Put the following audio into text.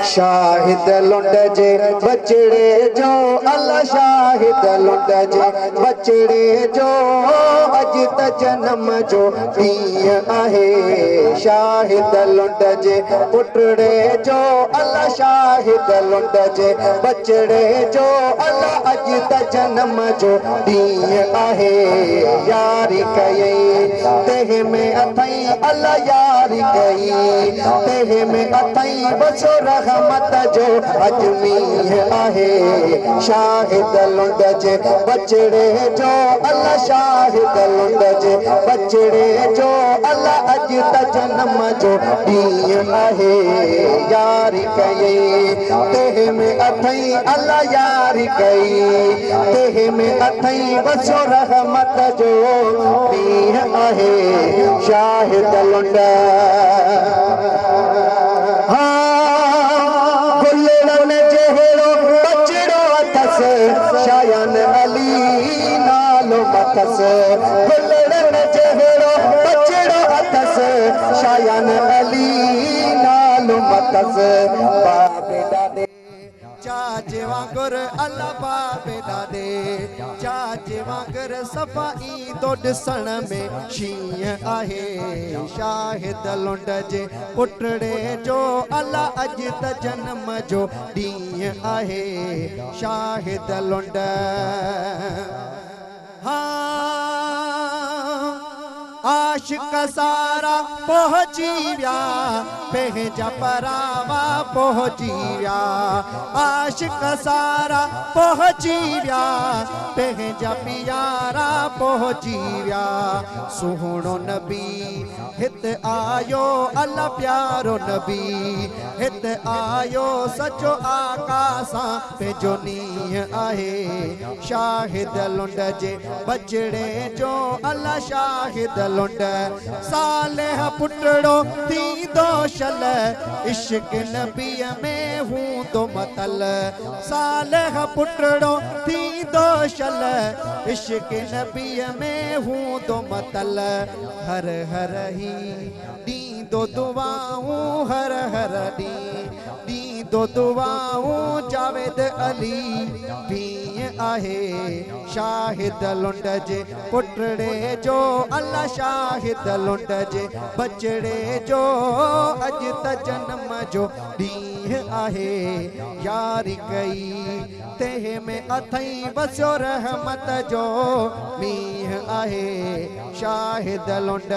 शाहिद लुंड जे बचड़े जो अल्लाह शाहिद लुंड जे बचड़े जो अज त जन्म जो ॾींहुं आहे। शाहिद लुंड जे पुटड़े जो अल्लाह शाहिद लुंड जे बचड़े जो अल्लाह अज त जन्म जो ॾींहुं आहे। यारी कई तेह में अथई अल्लाह यारी कई तेह में अथई बसो रहमत जो अजमीर आहे। शाहिद लुंड जे बचड़े जो अल्लाह शाहिद लुंड जे बचड़े जो अल्लाह अज त जन्म जो ॾींहुं आहे। यारी कई तेह में अथई अल्लाह यारी कई तेह में अथई बसो रहमत जो ॾींहुं आहे। शाहिद लुंड शायन अली नालो मथस गुलड़न जहरो बचड़ो अथस शायन अली नालो मथस बाबे दादे चाचे वांगुर अल्लाह बाबे दादे चाचे वांगुर सफ़ाई तो ॾिसण में शींहं आहे। शाहिद लुंड जे पुटड़े जो अल्लाह अज त जन्म जो ॾींहुं आहे। शाहिद लुंड आशिक सारा पहुंची विया पंहिंजा परावा पहुंची विया आशिक सारा पहुंची विया पंहिंजा प्यारा पहुंची विया। सुहिणो नबी हित आयो अल्लाह प्यारो नबी हित आयो सचो आका सां पंहिंजो नींहुं आहे। शाहिद लुंड जे बचड़े जो अल्लाह शाहिद लुंड सालेह पुटड़ो थींदो शल इश्क नबीअ में हूंदो मतल सालेह पुटड़ो थींदो शल इश्क नबीअ में हूंदो मतल। हर हर ही ॾींदो दुआऊं हर हर ॾींदो दुआऊं जावेद अली पीअ आहे। शाहिद लुंड जे पुटड़े जो अल्लाह शाहिद लुंड जे बचड़े जो अज त जन्म जो ॾींहुं आहे। यारी कई तेह में अथई बसो रहमत जो मींहुं आहे। शाहिद लुंड